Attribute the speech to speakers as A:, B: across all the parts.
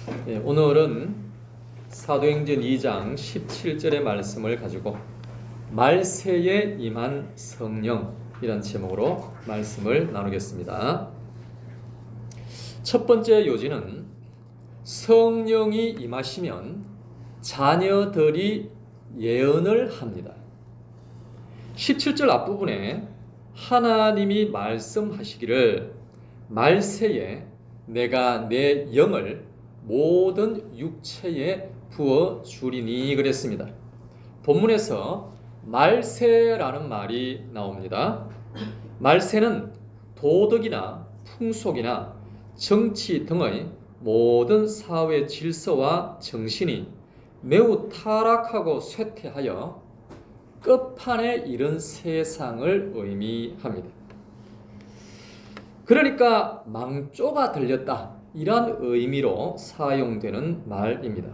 A: 오늘은 사도행전 2장 17절의 말씀을 가지고 말세에 임한 성령이란 제목으로 말씀을 나누겠습니다. 첫 번째 요지는 성령이 임하시면 자녀들이 예언을 합니다. 17절 앞부분에 하나님이 말씀하시기를 말세에 내가 내 영을 모든 육체에 부어 주리니 그랬습니다. 본문에서 말세라는 말이 나옵니다. 말세는 도덕이나 풍속이나 정치 등의 모든 사회 질서와 정신이 매우 타락하고 쇠퇴하여 끝판에 이른 세상을 의미합니다. 그러니까 망조가 들렸다, 이런 의미로 사용되는 말입니다.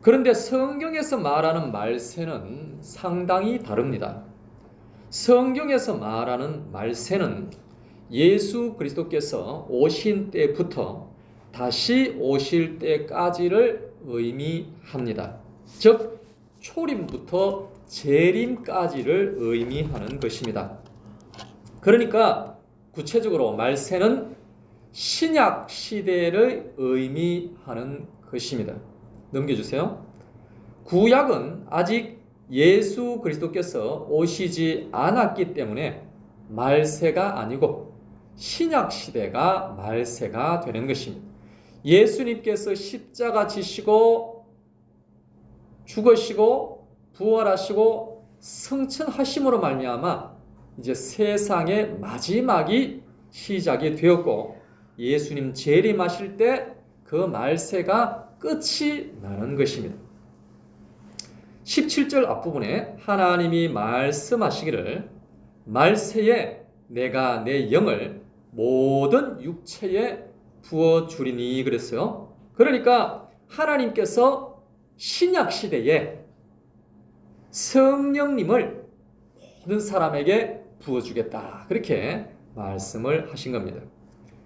A: 그런데 성경에서 말하는 말세는 상당히 다릅니다. 성경에서 말하는 말세는 예수 그리스도께서 오신 때부터 다시 오실 때까지를 의미합니다. 즉 초림부터 재림까지를 의미하는 것입니다. 그러니까 구체적으로 말세는 신약 시대를 의미하는 것입니다. 넘겨주세요. 구약은 아직 예수 그리스도께서 오시지 않았기 때문에 말세가 아니고 신약 시대가 말세가 되는 것입니다. 예수님께서 십자가 지시고 죽으시고 부활하시고 승천하심으로 말미암아 이제 세상의 마지막이 시작이 되었고 예수님 재림하실 때 그 말세가 끝이 나는 것입니다. 17절 앞부분에 하나님이 말씀하시기를 말세에 내가 내 영을 모든 육체에 부어주리니 그랬어요. 그러니까 하나님께서 신약 시대에 성령님을 모든 사람에게 부어주겠다, 그렇게 말씀을 하신 겁니다.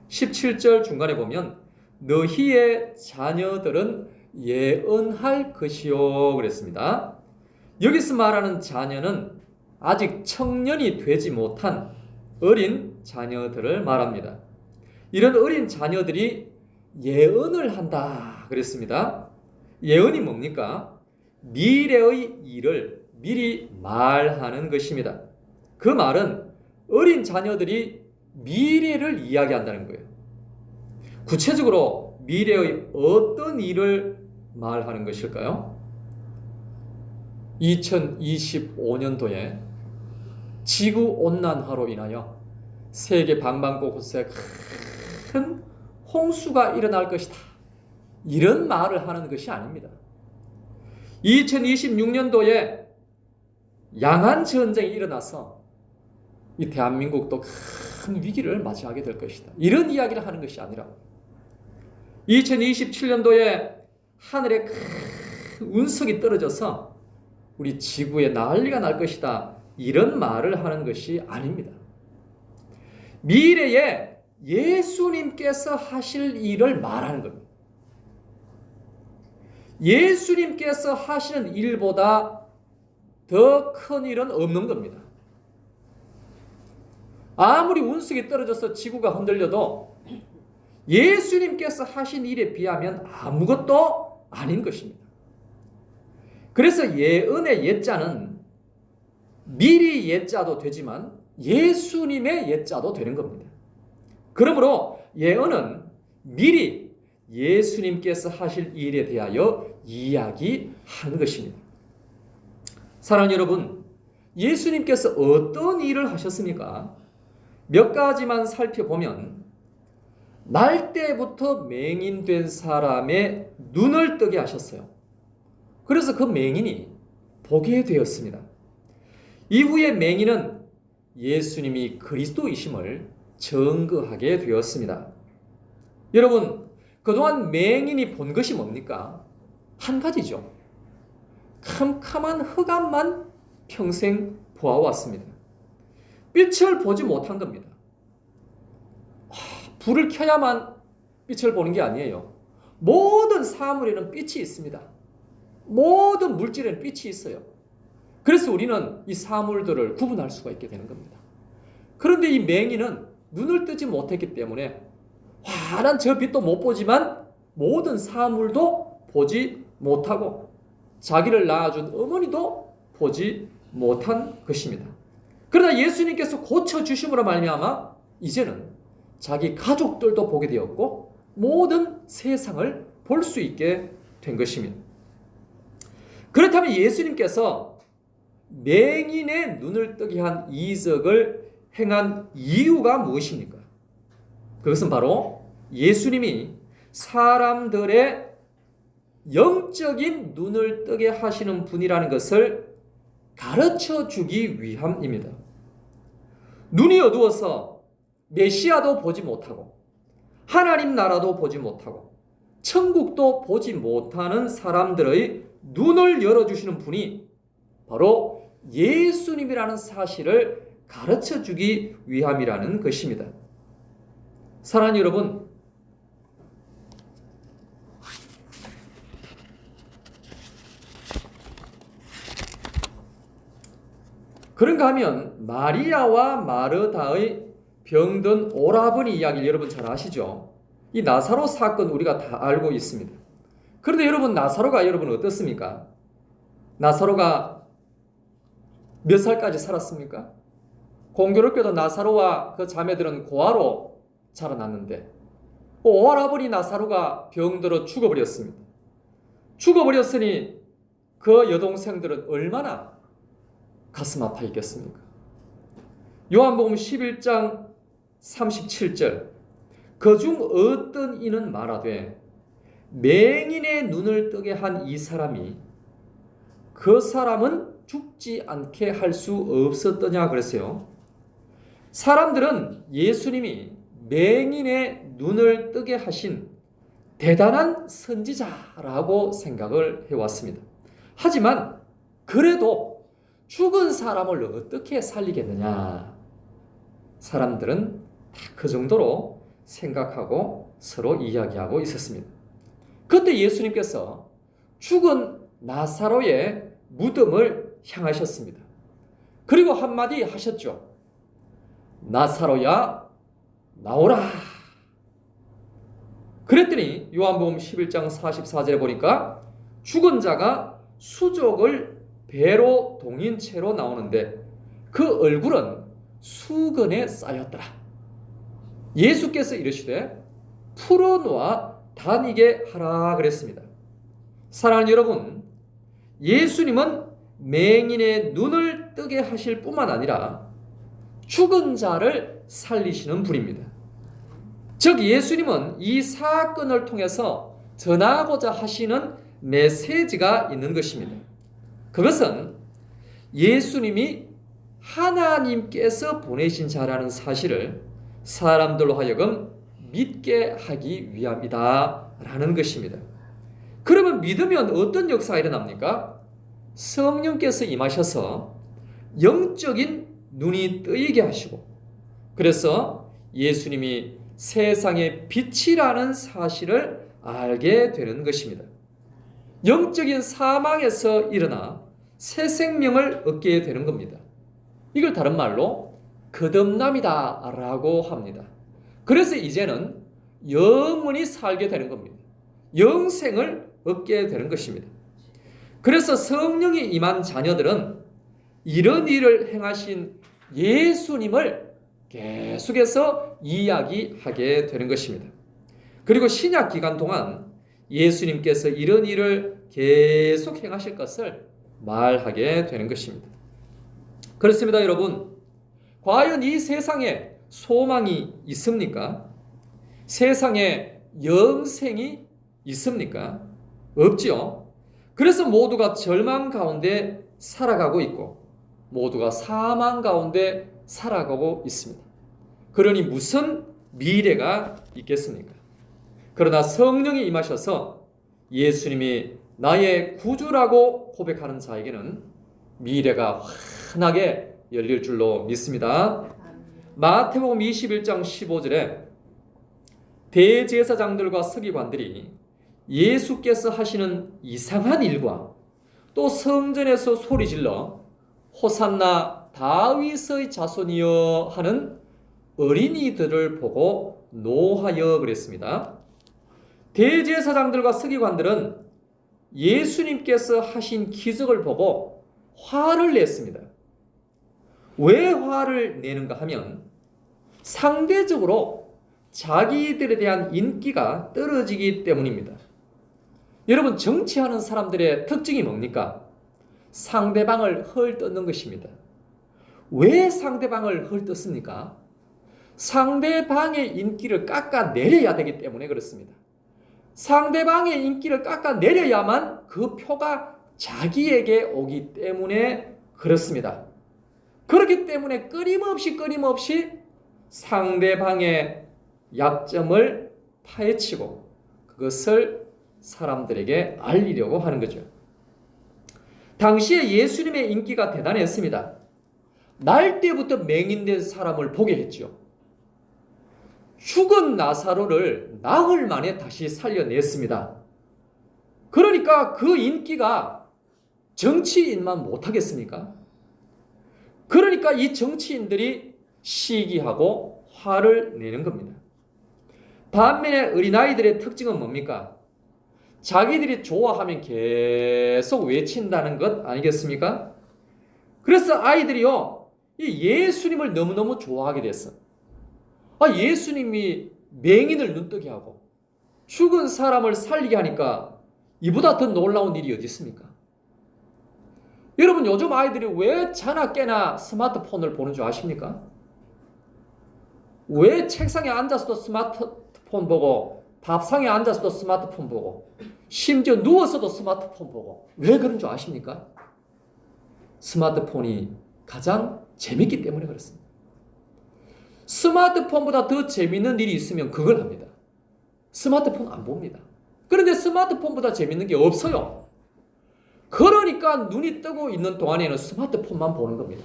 A: 17절 중간에 보면 너희의 자녀들은 예언할 것이요 그랬습니다. 여기서 말하는 자녀는 아직 청년이 되지 못한 어린 자녀들을 말합니다. 이런 어린 자녀들이 예언을 한다 그랬습니다. 예언이 뭡니까? 미래의 일을 미리 말하는 것입니다. 그 말은 어린 자녀들이 미래를 이야기한다는 거예요. 구체적으로 미래의 어떤 일을 말하는 것일까요? 2025년도에 지구온난화로 인하여 세계 방방곳곳에 큰 홍수가 일어날 것이다, 이런 말을 하는 것이 아닙니다. 2026년도에 양안 전쟁이 일어나서 이 대한민국도 큰 위기를 맞이하게 될 것이다, 이런 이야기를 하는 것이 아니라 2027년도에 하늘에 큰 운석이 떨어져서 우리 지구에 난리가 날 것이다, 이런 말을 하는 것이 아닙니다. 미래에 예수님께서 하실 일을 말하는 겁니다. 예수님께서 하시는 일보다 더 큰 일은 없는 겁니다. 아무리 운석이 떨어져서 지구가 흔들려도 예수님께서 하신 일에 비하면 아무것도 아닌 것입니다. 그래서 예언의 예자는 미리 예자도 되지만 예수님의 예자도 되는 겁니다. 그러므로 예언은 미리 예수님께서 하실 일에 대하여 이야기하는 것입니다. 사랑하는 여러분, 예수님께서 어떤 일을 하셨습니까? 몇 가지만 살펴보면 날 때부터 맹인된 사람의 눈을 뜨게 하셨어요. 그래서 그 맹인이 보게 되었습니다. 이후에 맹인은 예수님이 그리스도이심을 증거하게 되었습니다. 여러분, 그동안 맹인이 본 것이 뭡니까? 한 가지죠. 캄캄한 흑암만 평생 보아왔습니다. 빛을 보지 못한 겁니다. 불을 켜야만 빛을 보는 게 아니에요. 모든 사물에는 빛이 있습니다. 모든 물질에는 빛이 있어요. 그래서 우리는 이 사물들을 구분할 수가 있게 되는 겁니다. 그런데 이 맹인은 눈을 뜨지 못했기 때문에 환한 저 빛도 못 보지만 모든 사물도 보지 못하고 자기를 낳아준 어머니도 보지 못한 것입니다. 그러나 예수님께서 고쳐주심으로 말미암아 이제는 자기 가족들도 보게 되었고 모든 세상을 볼 수 있게 된 것입니다. 그렇다면 예수님께서 맹인의 눈을 뜨게 한 이적을 행한 이유가 무엇입니까? 그것은 바로 예수님이 사람들의 영적인 눈을 뜨게 하시는 분이라는 것을 가르쳐 주기 위함입니다. 눈이 어두워서 메시아도 보지 못하고 하나님 나라도 보지 못하고 천국도 보지 못하는 사람들의 눈을 열어주시는 분이 바로 예수님이라는 사실을 가르쳐 주기 위함이라는 것입니다. 사랑하는 여러분, 그런가 하면 마리아와 마르다의 병든 오라버니 이야기를 여러분 잘 아시죠? 이 나사로 사건 우리가 다 알고 있습니다. 그런데 여러분, 나사로가 여러분 어떻습니까? 나사로가 몇 살까지 살았습니까? 공교롭게도 나사로와 그 자매들은 고아로 자라났는데 오라버니 나사로가 병들어 죽어버렸습니다. 죽어버렸으니 그 여동생들은 얼마나 가슴 아파 있겠습니까? 요한복음 11장 37절, 그중 어떤 이는 말하되 맹인의 눈을 뜨게 한 이 사람이 그 사람은 죽지 않게 할 수 없었더냐 그랬어요. 사람들은 예수님이 맹인의 눈을 뜨게 하신 대단한 선지자라고 생각을 해왔습니다. 하지만 그래도 죽은 사람을 어떻게 살리겠느냐, 사람들은 다 그 정도로 생각하고 서로 이야기하고 있었습니다. 그때 예수님께서 죽은 나사로의 무덤을 향하셨습니다. 그리고 한마디 하셨죠. 나사로야 나오라. 그랬더니 요한복음 11장 44절에 보니까 죽은 자가 수족을 배로 동인 채로 나오는데 그 얼굴은 수건에 쌓였더라. 예수께서 이르시되 풀어놓아 다니게 하라 그랬습니다. 사랑하는 여러분, 예수님은 맹인의 눈을 뜨게 하실 뿐만 아니라 죽은 자를 살리시는 분입니다. 즉 예수님은 이 사건을 통해서 전하고자 하시는 메시지가 있는 것입니다. 그것은 예수님이 하나님께서 보내신 자라는 사실을 사람들로 하여금 믿게 하기 위함이다 라는 것입니다. 그러면 믿으면 어떤 역사가 일어납니까? 성령께서 임하셔서 영적인 눈이 뜨이게 하시고, 그래서 예수님이 세상의 빛이라는 사실을 알게 되는 것입니다. 영적인 사망에서 일어나 새 생명을 얻게 되는 겁니다. 이걸 다른 말로 거듭남이다 라고 합니다. 그래서 이제는 영원히 살게 되는 겁니다. 영생을 얻게 되는 것입니다. 그래서 성령이 임한 자녀들은 이런 일을 행하신 예수님을 계속해서 이야기하게 되는 것입니다. 그리고 신약 기간 동안 예수님께서 이런 일을 계속 행하실 것을 말하게 되는 것입니다. 그렇습니다, 여러분. 과연 이 세상에 소망이 있습니까? 세상에 영생이 있습니까? 없지요. 그래서 모두가 절망 가운데 살아가고 있고 모두가 사망 가운데 살아가고 있습니다. 그러니 무슨 미래가 있겠습니까? 그러나 성령이 임하셔서 예수님이 나의 구주라고 고백하는 자에게는 미래가 환하게 열릴 줄로 믿습니다. 마태복음 21장 15절에 대제사장들과 서기관들이 예수께서 하시는 이상한 일과 또 성전에서 소리질러 호산나 다윗의 자손이여 하는 어린이들을 보고 노하여 그랬습니다. 대제사장들과 서기관들은 예수님께서 하신 기적을 보고 화를 냈습니다. 왜 화를 내는가 하면 상대적으로 자기들에 대한 인기가 떨어지기 때문입니다. 여러분, 정치하는 사람들의 특징이 뭡니까? 상대방을 헐뜯는 것입니다. 왜 상대방을 헐뜯습니까? 상대방의 인기를 깎아내려야 되기 때문에 그렇습니다. 상대방의 인기를 깎아내려야만 그 표가 자기에게 오기 때문에 그렇습니다. 그렇기 때문에 끊임없이 상대방의 약점을 파헤치고 그것을 사람들에게 알리려고 하는 거죠. 당시에 예수님의 인기가 대단했습니다. 날 때부터 맹인된 사람을 보게 했죠. 죽은 나사로를 나흘 만에 다시 살려냈습니다. 그러니까 그 인기가 정치인만 못하겠습니까? 그러니까 이 정치인들이 시기하고 화를 내는 겁니다. 반면에 어린아이들의 특징은 뭡니까? 자기들이 좋아하면 계속 외친다는 것 아니겠습니까? 그래서 아이들이요, 이 예수님을 너무너무 좋아하게 됐어. 예수님이 맹인을 눈뜨게 하고 죽은 사람을 살리게 하니까 이보다 더 놀라운 일이 어디 있습니까? 여러분, 요즘 아이들이 왜 자나 깨나 스마트폰을 보는 줄 아십니까? 왜 책상에 앉아서도 스마트폰 보고 밥상에 앉아서도 스마트폰 보고 심지어 누워서도 스마트폰 보고 왜 그런 줄 아십니까? 스마트폰이 가장 재밌기 때문에 그렇습니다. 스마트폰보다 더 재밌는 일이 있으면 그걸 합니다. 스마트폰 안 봅니다. 그런데 스마트폰보다 재밌는 게 없어요. 그러니까 눈이 뜨고 있는 동안에는 스마트폰만 보는 겁니다.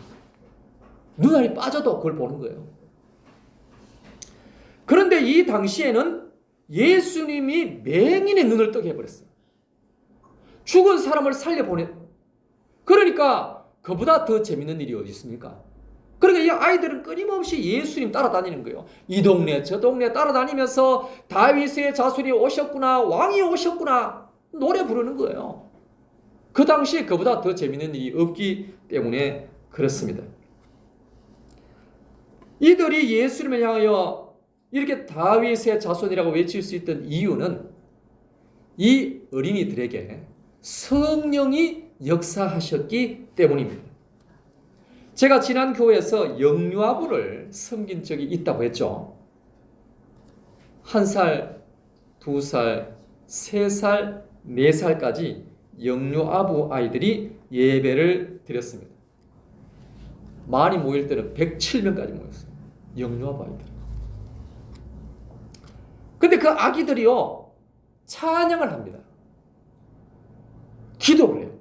A: 눈알이 빠져도 그걸 보는 거예요. 그런데 이 당시에는 예수님이 맹인의 눈을 뜨게 해버렸어요. 죽은 사람을 살려보내. 그러니까 그보다 더 재밌는 일이 어디 있습니까? 그러니까 이 아이들은 끊임없이 예수님 따라다니는 거예요. 이 동네 저 동네 따라다니면서 다윗의 자손이 오셨구나, 왕이 오셨구나 노래 부르는 거예요. 그 당시에 그보다 더 재밌는 일이 없기 때문에 그렇습니다. 이들이 예수님을 향하여 이렇게 다윗의 자손이라고 외칠 수 있던 이유는 이 어린이들에게 성령이 역사하셨기 때문입니다. 제가 지난 교회에서 영유아부를 섬긴 적이 있다고 했죠. 1살, 2살, 3살, 4살까지 영유아부 아이들이 예배를 드렸습니다. 많이 모일 때는 107명까지 모였어요. 영유아부 아이들. 근데 그 아기들이요, 찬양을 합니다. 기도를 해요.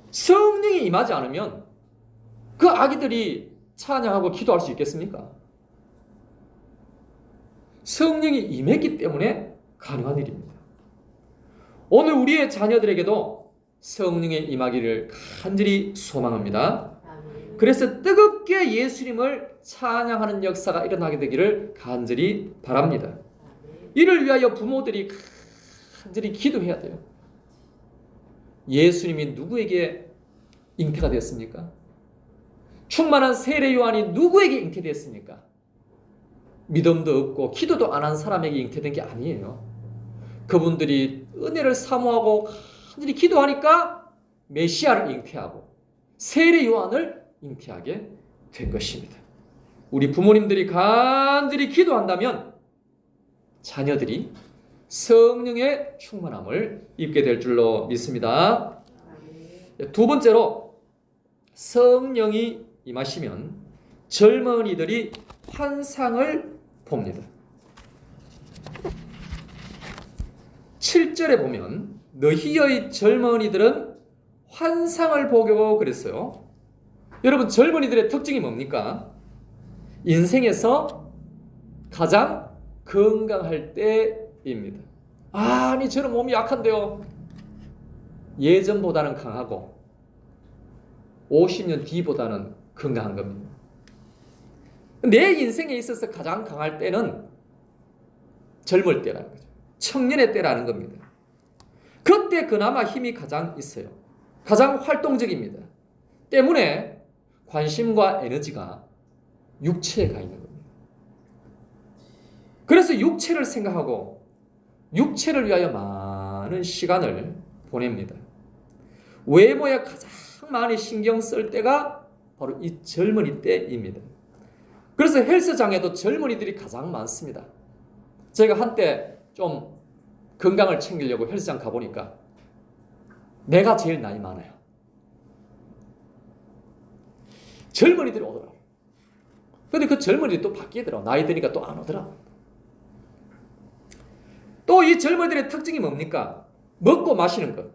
A: 성령이 임하지 않으면 그 아기들이 찬양하고 기도할 수 있겠습니까? 성령이 임했기 때문에 가능한 일입니다. 오늘 우리의 자녀들에게도 성령의 임하기를 간절히 소망합니다. 그래서 뜨겁게 예수님을 찬양하는 역사가 일어나게 되기를 간절히 바랍니다. 이를 위하여 부모들이 간절히 기도해야 돼요. 예수님이 누구에게 잉태가 됐습니까? 충만한 세례 요한이 누구에게 잉태됐습니까? 믿음도 없고 기도도 안 한 사람에게 잉태된 게 아니에요. 그분들이 은혜를 사모하고 간절히 기도하니까 메시아를 잉태하고 세례 요한을 잉태하게 된 것입니다. 우리 부모님들이 간절히 기도한다면 자녀들이 성령의 충만함을 입게 될 줄로 믿습니다. 두 번째로, 성령이 임하시면 젊은이들이 환상을 봅니다. 7절에 보면 너희의 젊은이들은 환상을 보고 그랬어요. 여러분, 젊은이들의 특징이 뭡니까? 인생에서 가장 건강할 때 때입니다. 아니 저는 몸이 약한데요. 예전보다는 강하고 50년 뒤보다는 건강한 겁니다. 내 인생에 있어서 가장 강할 때는 젊을 때라는 거죠. 청년의 때라는 겁니다. 그때 그나마 힘이 가장 있어요. 가장 활동적입니다. 때문에 관심과 에너지가 육체에 가 있는 겁니다. 그래서 육체를 생각하고 육체를 위하여 많은 시간을 보냅니다. 외모에 가장 많이 신경 쓸 때가 바로 이 젊은이 때입니다. 그래서 헬스장에도 젊은이들이 가장 많습니다. 제가 한때 좀 건강을 챙기려고 헬스장 가보니까 내가 제일 나이 많아요. 젊은이들이 오더라고요. 근데 그 젊은이들이 또 바뀌더라고요. 나이 드니까 또 안 오더라고요. 또 이 젊은이들의 특징이 뭡니까? 먹고 마시는 것.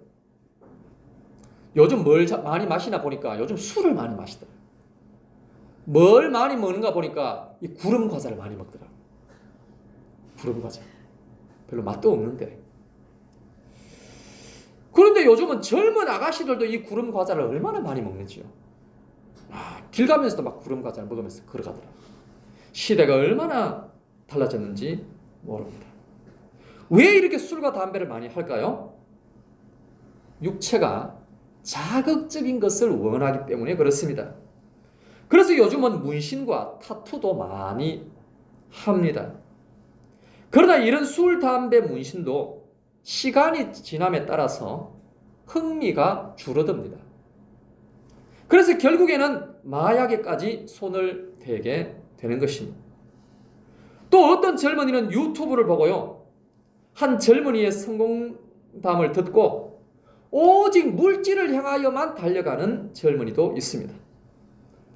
A: 요즘 뭘 많이 마시나 보니까 요즘 술을 많이 마시더라고요. 뭘 많이 먹는가 보니까 이 구름 과자를 많이 먹더라고요. 구름 과자. 별로 맛도 없는데. 그런데 요즘은 젊은 아가씨들도 이 구름 과자를 얼마나 많이 먹는지요. 길 가면서도 막 구름 과자를 먹으면서 걸어가더라고요. 시대가 얼마나 달라졌는지 모릅니다. 왜 이렇게 술과 담배를 많이 할까요? 육체가 자극적인 것을 원하기 때문에 그렇습니다. 그래서 요즘은 문신과 타투도 많이 합니다. 그러나 이런 술, 담배, 문신도 시간이 지남에 따라서 흥미가 줄어듭니다. 그래서 결국에는 마약에까지 손을 대게 되는 것입니다. 또 어떤 젊은이는 유튜브를 보고요. 한 젊은이의 성공담을 듣고 오직 물질을 향하여만 달려가는 젊은이도 있습니다.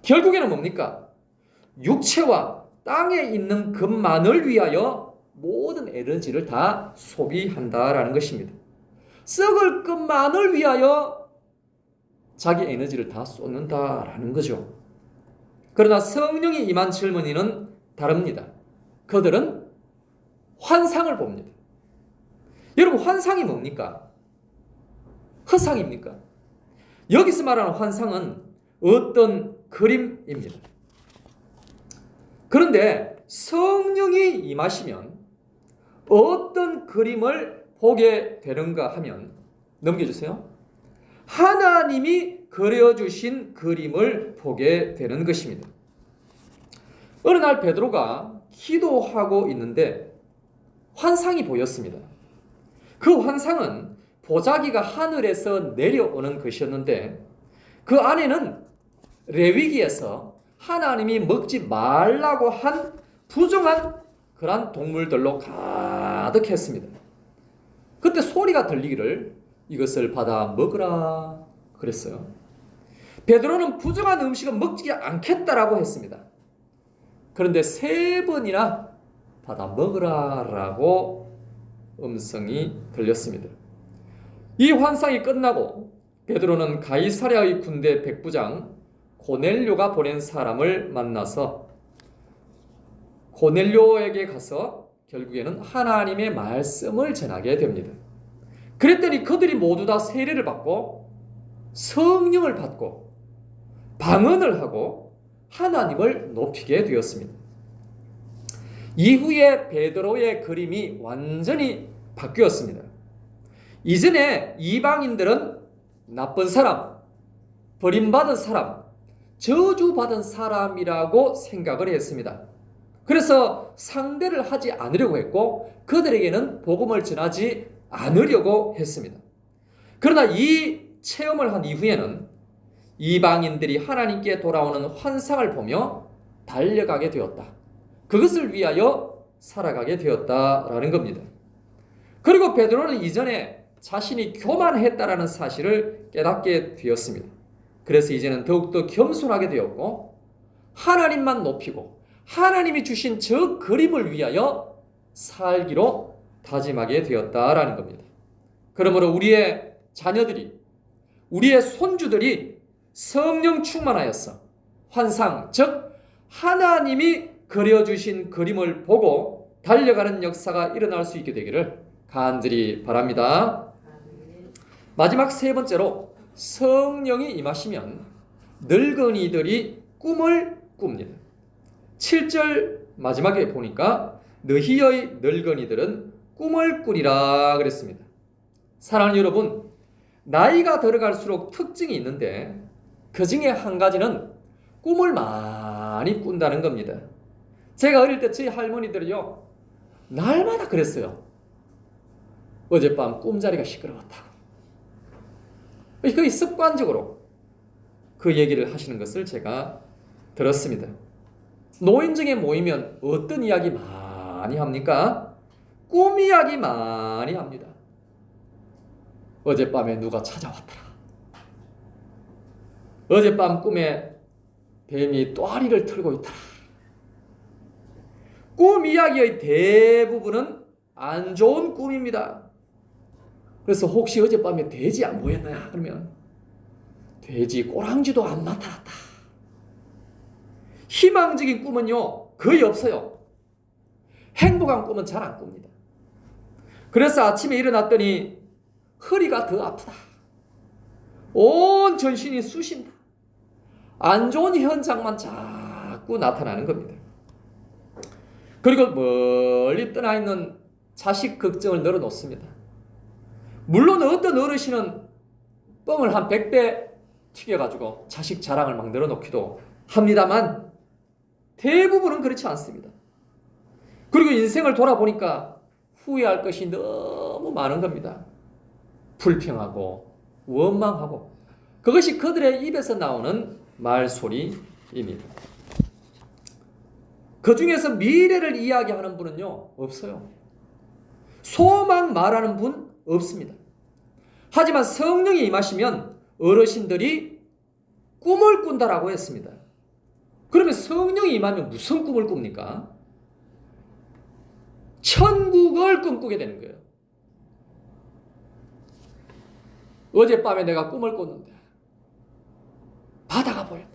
A: 결국에는 뭡니까? 육체와 땅에 있는 것만을 위하여 모든 에너지를 다 소비한다라는 것입니다. 썩을 것만을 위하여 자기 에너지를 다 쏟는다라는 거죠. 그러나 성령이 임한 젊은이는 다릅니다. 그들은 환상을 봅니다. 여러분 환상이 뭡니까? 허상입니까? 여기서 말하는 환상은 어떤 그림입니다. 그런데 성령이 임하시면 어떤 그림을 보게 되는가 하면 넘겨주세요. 하나님이 그려주신 그림을 보게 되는 것입니다. 어느 날 베드로가 기도하고 있는데 환상이 보였습니다. 그 환상은 보자기가 하늘에서 내려오는 것이었는데 그 안에는 레위기에서 하나님이 먹지 말라고 한 부정한 그런 동물들로 가득했습니다. 그때 소리가 들리기를 이것을 받아 먹으라 그랬어요. 베드로는 부정한 음식은 먹지 않겠다라고 했습니다. 그런데 3번이나 받아 먹으라라고 음성이 들렸습니다. 이 환상이 끝나고 베드로는 가이사랴의 군대 백부장 고넬료가 보낸 사람을 만나서 고넬료에게 가서 결국에는 하나님의 말씀을 전하게 됩니다. 그랬더니 그들이 모두 다 세례를 받고 성령을 받고 방언을 하고 하나님을 높이게 되었습니다. 이후에 베드로의 그림이 완전히 바뀌었습니다. 이전에 이방인들은 나쁜 사람, 버림받은 사람, 저주받은 사람이라고 생각을 했습니다. 그래서 상대를 하지 않으려고 했고 그들에게는 복음을 전하지 않으려고 했습니다. 그러나 이 체험을 한 이후에는 이방인들이 하나님께 돌아오는 환상을 보며 달려가게 되었다. 그것을 위하여 살아가게 되었다라는 겁니다. 그리고 베드로는 이전에 자신이 교만했다라는 사실을 깨닫게 되었습니다. 그래서 이제는 더욱더 겸손하게 되었고 하나님만 높이고 하나님이 주신 저 그림을 위하여 살기로 다짐하게 되었다라는 겁니다. 그러므로 우리의 자녀들이 우리의 손주들이 성령 충만하여서 환상 즉 하나님이 그려주신 그림을 보고 달려가는 역사가 일어날 수 있게 되기를 간절히 바랍니다. 마지막 세 번째로 성령이 임하시면 늙은이들이 꿈을 꿉니다. 7절 마지막에 보니까 너희의 늙은이들은 꿈을 꾸리라 그랬습니다. 사랑하는 여러분, 나이가 들어갈수록 특징이 있는데 그 중에 한 가지는 꿈을 많이 꾼다는 겁니다. 제가 어릴 때 저희 할머니들이요, 날마다 그랬어요. 어젯밤 꿈자리가 시끄러웠다고. 거의 습관적으로 그 얘기를 하시는 것을 제가 들었습니다. 노인정에 모이면 어떤 이야기 많이 합니까? 꿈 이야기 많이 합니다. 어젯밤에 누가 찾아왔더라. 어젯밤 꿈에 뱀이 또아리를 틀고 있더라. 꿈 이야기의 대부분은 안 좋은 꿈입니다. 그래서 혹시 어젯밤에 돼지 안 보였나요? 그러면 돼지 꼬랑지도 안 나타났다. 희망적인 꿈은요, 거의 없어요. 행복한 꿈은 잘 안 꿉니다. 그래서 아침에 일어났더니 허리가 더 아프다. 온 전신이 쑤신다. 안 좋은 현상만 자꾸 나타나는 겁니다. 그리고 멀리 떠나 있는 자식 걱정을 늘어놓습니다. 물론 어떤 어르신은 뻥을 한 100배 튀겨가지고 자식 자랑을 막 늘어놓기도 합니다만 대부분은 그렇지 않습니다. 그리고 인생을 돌아보니까 후회할 것이 너무 많은 겁니다. 불평하고 원망하고, 그것이 그들의 입에서 나오는 말소리입니다. 그 중에서 미래를 이야기하는 분은요, 없어요. 소망 말하는 분 없습니다. 하지만 성령이 임하시면 어르신들이 꿈을 꾼다라고 했습니다. 그러면 성령이 임하면 무슨 꿈을 꿉니까? 천국을 꿈꾸게 되는 거예요. 어젯밤에 내가 꿈을 꿨는데 바다가 보였다.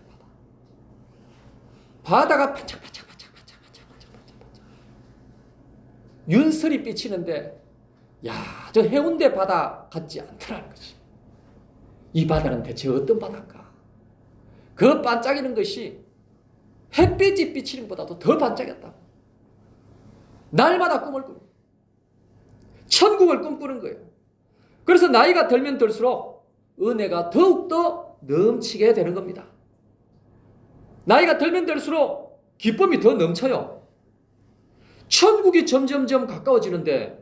A: 바다가 반짝반짝 윤설이 비치는데, 야, 저 해운대 바다 같지 않더라는 거지. 이 바다는 대체 어떤 바다인가? 그 반짝이는 것이 햇빛이 비치는 것보다도 더 반짝였다. 날마다 꿈을 꾸는, 천국을 꿈꾸는 거예요. 그래서 나이가 들면 들수록 은혜가 더욱더 넘치게 되는 겁니다. 나이가 들면 들수록 기쁨이 더 넘쳐요. 천국이 점점점 가까워지는데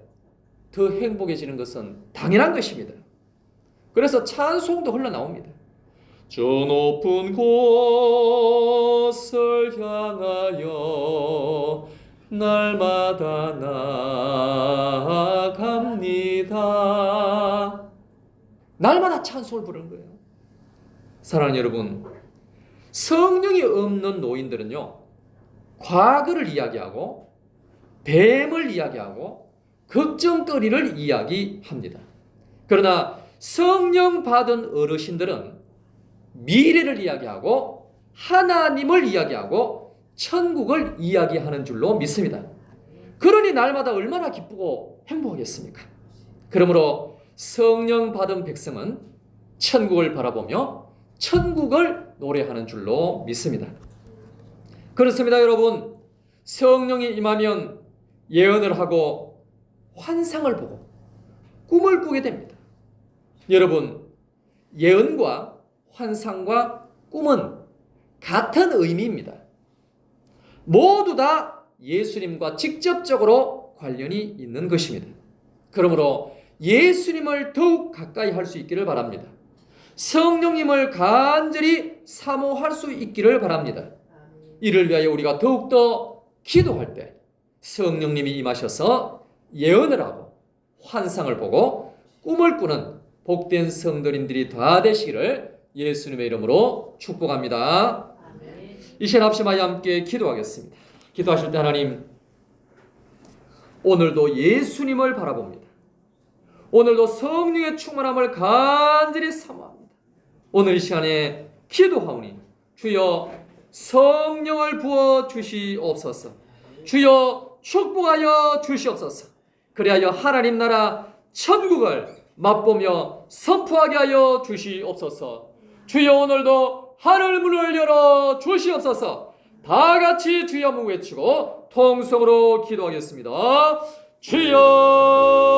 A: 더 행복해지는 것은 당연한 것입니다. 그래서 찬송도 흘러나옵니다. 저 높은 곳을 향하여 날마다 나아갑니다. 날마다 찬송을 부르는 거예요. 사랑하는 여러분, 성령이 없는 노인들은요, 과거를 이야기하고 뱀을 이야기하고 걱정거리를 이야기합니다. 그러나 성령 받은 어르신들은 미래를 이야기하고 하나님을 이야기하고 천국을 이야기하는 줄로 믿습니다. 그러니 날마다 얼마나 기쁘고 행복하겠습니까? 그러므로 성령 받은 백성은 천국을 바라보며 천국을 노래하는 줄로 믿습니다. 그렇습니다, 여러분. 성령이 임하면 예언을 하고 환상을 보고 꿈을 꾸게 됩니다. 여러분, 예언과 환상과 꿈은 같은 의미입니다. 모두 다 예수님과 직접적으로 관련이 있는 것입니다. 그러므로 예수님을 더욱 가까이 할 수 있기를 바랍니다. 성령님을 간절히 사모할 수 있기를 바랍니다. 이를 위하여 우리가 더욱더 기도할 때 성령님이 임하셔서 예언을 하고 환상을 보고 꿈을 꾸는 복된 성도님들이 다 되시기를 예수님의 이름으로 축복합니다. 이 시간 합심하여 함께 기도하겠습니다. 기도하실 때 하나님, 오늘도 예수님을 바라봅니다. 오늘도 성령의 충만함을 간절히 사모합니다. 오늘 이 시간에 기도하오니 주여 성령을 부어 주시옵소서. 주여 축복하여 주시옵소서. 그리하여 하나님 나라 천국을 맛보며 선포하게 하여 주시옵소서. 주여 오늘도 하늘 문을 열어 주시옵소서. 다 같이 주여 한번 외치고 통성으로 기도하겠습니다. 주여